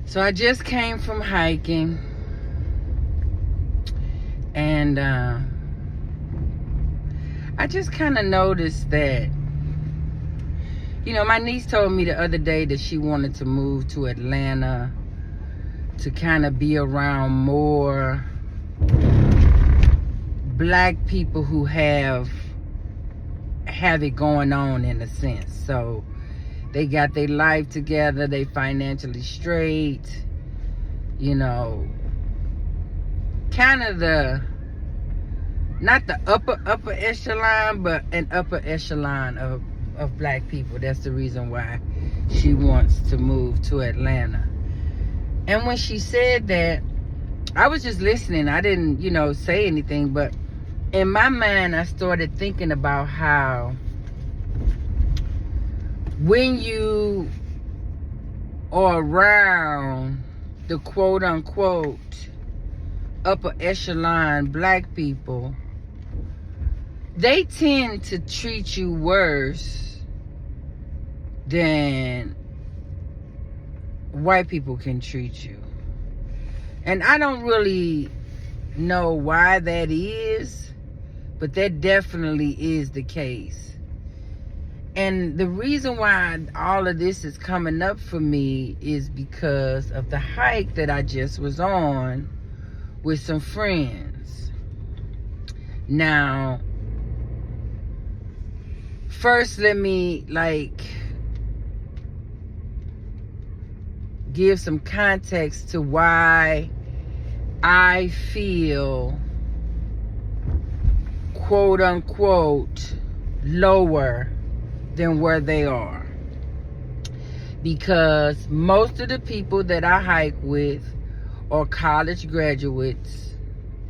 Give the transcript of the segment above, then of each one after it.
So I just came from hiking, and I just kind of noticed that, my niece told me the other day that she wanted to move to Atlanta to kind of be around more black people who have it going on, in a sense. So they got their life together, they financially straight, kind of not the upper echelon, but an upper echelon of black people. That's the reason why she wants to move to Atlanta. And when she said that, I was just listening. I didn't, say anything, but in my mind, I started thinking about how when you are around the quote unquote upper echelon black people, they tend to treat you worse than white people can treat you. And I don't really know why that is, but that definitely is the case. And the reason why all of this is coming up for me is because of the hike that I just was on with some friends. Now, first let me give some context to why I feel quote unquote lower than where they are. Because most of the people that I hike with are college graduates,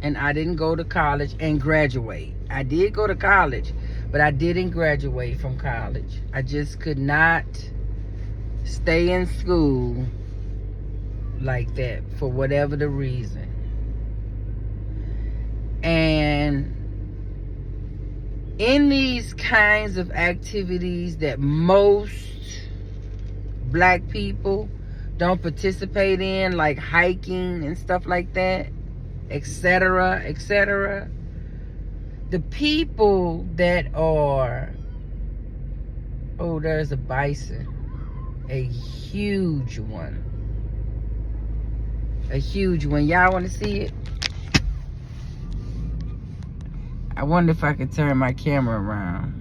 and I didn't go to college and graduate. I did go to college, but I didn't graduate from college. I just could not stay in school like that for whatever the reason. And in these kinds of activities that most black people don't participate in, like hiking and stuff like that, etc., etc., the people that are, oh, there's a bison, a huge one. Y'all want to see it? I wonder if I could turn my camera around.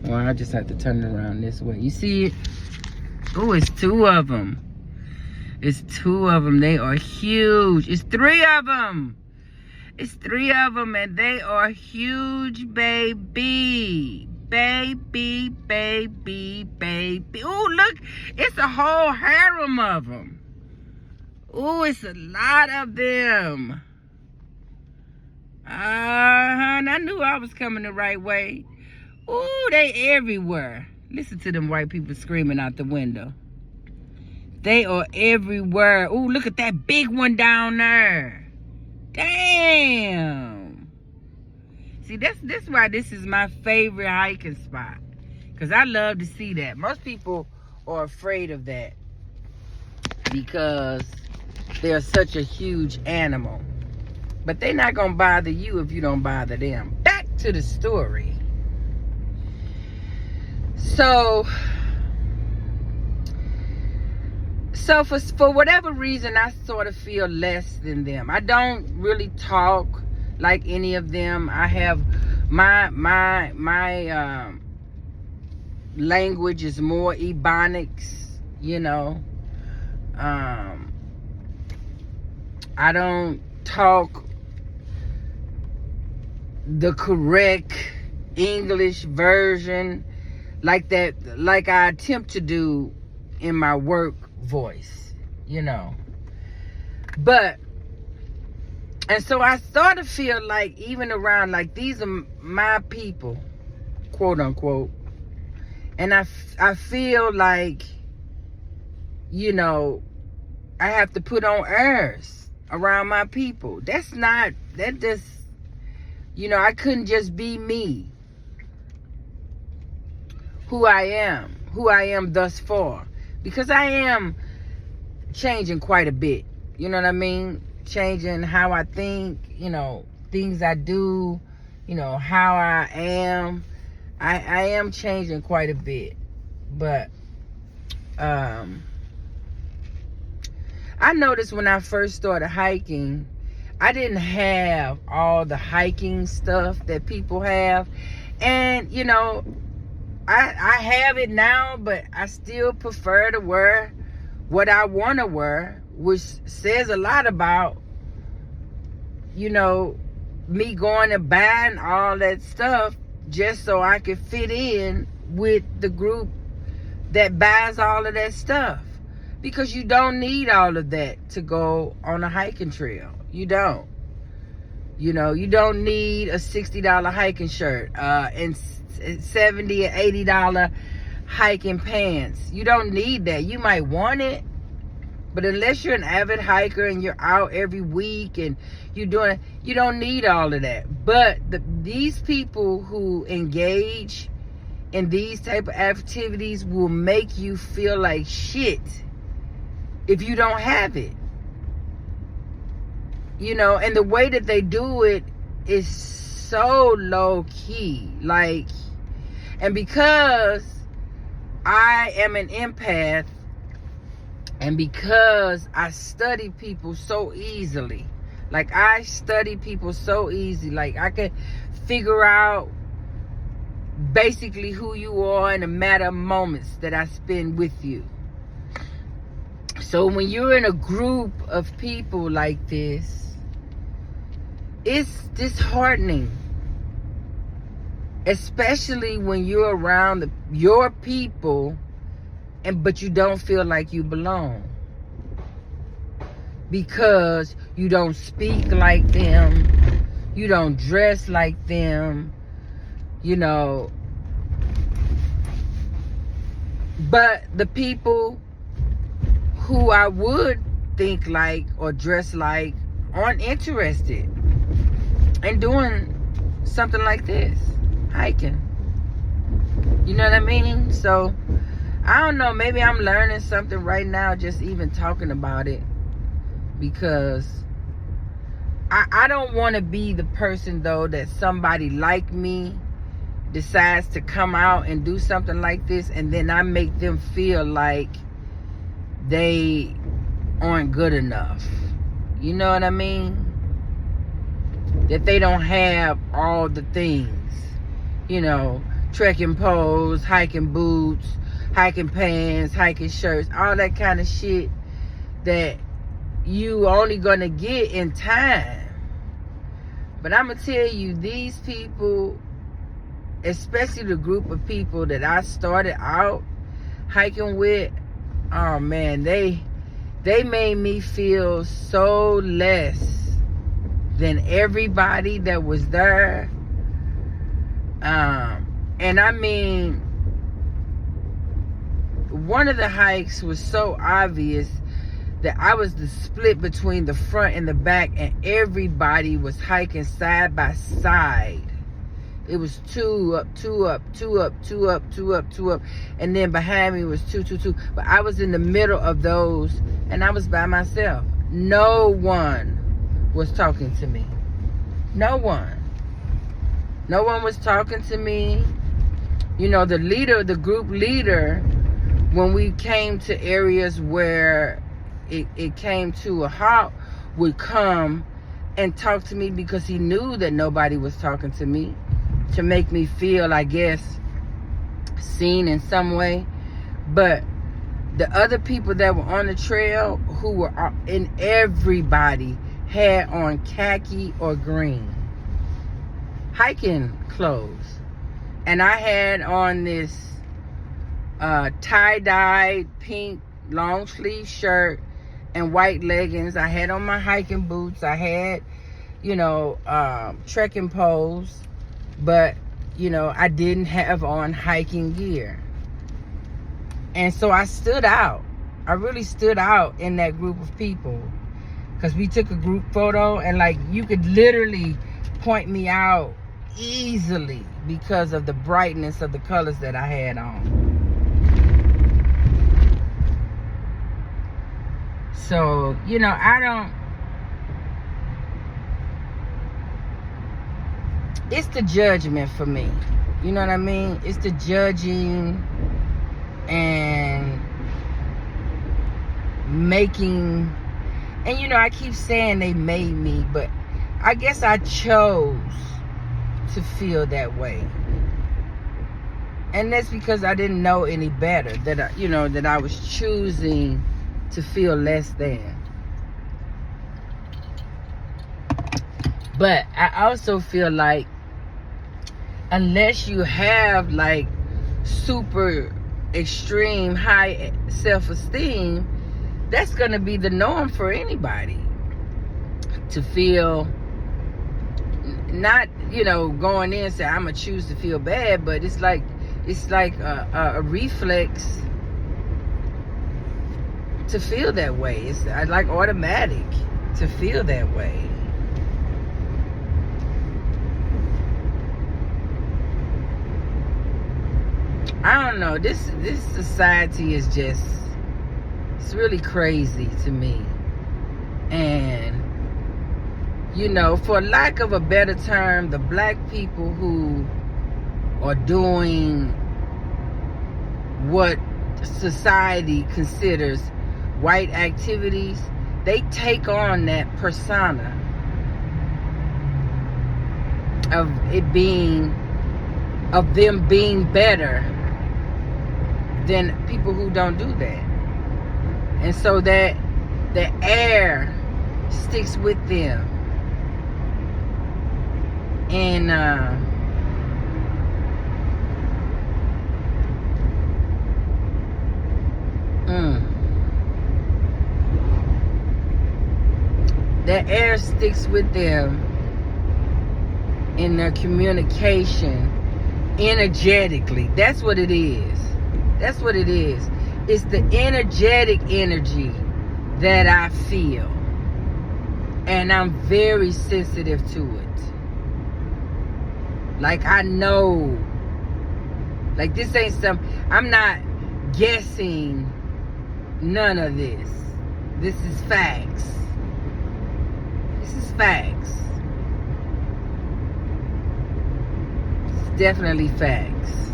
Well, I just have to turn it around this way. You see it? Oh, it's two of them. It's two of them. They are huge. It's three of them. It's three of them, and they are huge, baby. Baby, baby, baby. Oh, look. It's a whole harem of them. Oh, it's a lot of them. And I knew I was coming the right way. Ooh, they everywhere. Listen to them white people screaming out the window. They are everywhere. Ooh, look at that big one down there. Damn. See, that's why this is my favorite hiking spot. Because I love to see that. Most people are afraid of that because they're such a huge animal. But they're not going to bother you if you don't bother them. Back to the story. So for whatever reason, I sort of feel less than them. I don't really talk like any of them. I have my language is more Ebonics, I don't talk the correct English version like that, like I attempt to do in my work voice, But, and so I sort of feel like even around, like, these are my people, quote unquote. And I feel like, I have to put on airs around my people. I couldn't just be me. Who I am thus far. because I am changing quite a bit. You know what I mean? Changing how I think, you know, things I do, you know, how I am. I am changing quite a bit. But I noticed when I first started hiking, I didn't have all the hiking stuff that people have. And, you know, I have it now, but I still prefer to wear what I want to wear, which says a lot about, you know, me going and buying all that stuff just so I could fit in with the group that buys all of that stuff. Because you don't need all of that to go on a hiking trail. You don't. You know, you don't need a $60 hiking shirt and $70 or $80 hiking pants. You don't need that. You might want it, but unless you're an avid hiker and you're out every week and you're doing, you don't need all of that. But these people who engage in these type of activities will make you feel like shit if you don't have it. You know, and the way that they do it is so low key. Like, and because I am an empath, and because I study people so easily, like I study people so easy, like I can figure out basically who you are in a matter of moments that I spend with you. So when you're in a group of people like this, it's disheartening, especially when you're around your people, but you don't feel like you belong because you don't speak like them, you don't dress like them, you know. But the people who I would think like or dress like aren't interested in doing something like this, hiking. You know what I mean? So I don't know, maybe I'm learning something right now just even talking about it, because I don't want to be the person though that somebody like me decides to come out and do something like this and then I make them feel like they aren't good enough. You know what I mean? That they don't have all the things, you know, trekking poles, hiking boots, hiking pants, hiking shirts, all that kind of shit that you only gonna get in time. But I'm gonna tell you, these people, especially the group of people that I started out hiking with, oh man, they made me feel so less than everybody that was there. And I mean, one of the hikes was so obvious that I was the split between the front and the back, and everybody was hiking side by side. It was 2 up, 2 up, 2 up, 2 up, 2 up, 2 up, and then behind me was 2, 2, 2. But I was in the middle of those, and I was by myself. No one was talking to me. No one. No one was talking to me. You know, the leader, the group leader, when we came to areas where it came to a halt, would come and talk to me because he knew that nobody was talking to me, to make me feel, I guess, seen in some way. But the other people that were on the trail, who were, and everybody had on khaki or green hiking clothes, and I had on this tie-dyed pink long sleeve shirt and white leggings. I had on my hiking boots. I had, you know, trekking poles, but you know, I didn't have on hiking gear. And so I stood out. I really stood out in that group of people, because we took a group photo, and like, you could literally point me out easily because of the brightness of the colors that I had on. So, you know, it's the judgment for me. You know what I mean? It's the judging and making. And, you know, I keep saying they made me, but I guess I chose to feel that way. And that's because I didn't know any better, that I was choosing to feel less than. But I also feel like unless you have like super extreme high self-esteem, that's going to be the norm for anybody. To feel, not, going in and say, I'm going to choose to feel bad, but it's like a reflex to feel that way. It's like automatic to feel that way. I don't know. This society is just, it's really crazy to me. And, for lack of a better term, the black people who are doing what society considers white activities, they take on that persona of them being better than people who don't do that. And so that the air sticks with them. And that air sticks with them in their communication energetically. That's what it is. That's what it is. It's the energetic energy that I feel. And I'm very sensitive to it. Like, I know. Like, this ain't something. I'm not guessing none of this. This is facts. This is facts. It's definitely facts.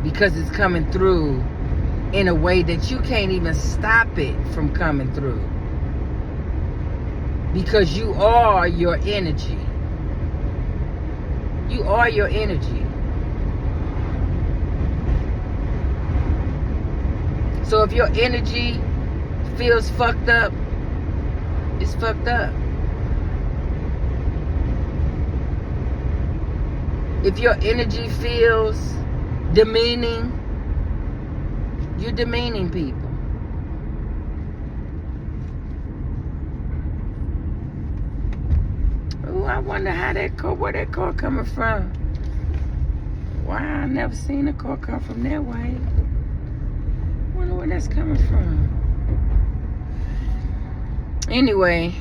Because it's coming through in a way that you can't even stop it from coming through. Because you are your energy. You are your energy. So if your energy feels fucked up, it's fucked up. If your energy feels demeaning, you're demeaning people. Oh, I wonder where that car coming from. Wow, I never seen a car come from that way. Wonder where that's coming from. Anyway,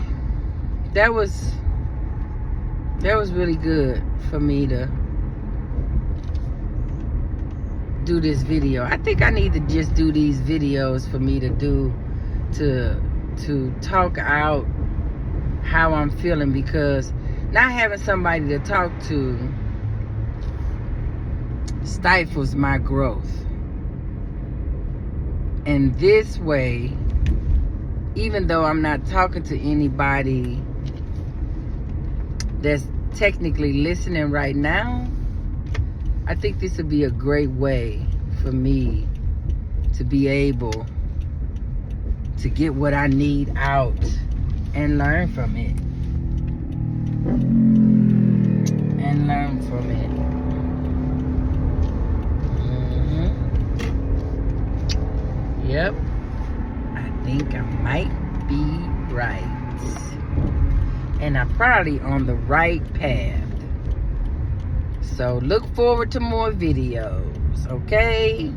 that was really good for me to do this video. I think I need to just do these videos for me to talk out how I'm feeling, because not having somebody to talk to stifles my growth. And this way, even though I'm not talking to anybody that's technically listening right now, I think this would be a great way for me to be able to get what I need out and learn from it. And learn from it. Yep. I think I might be right. And I'm probably on the right path. So look forward to more videos, okay?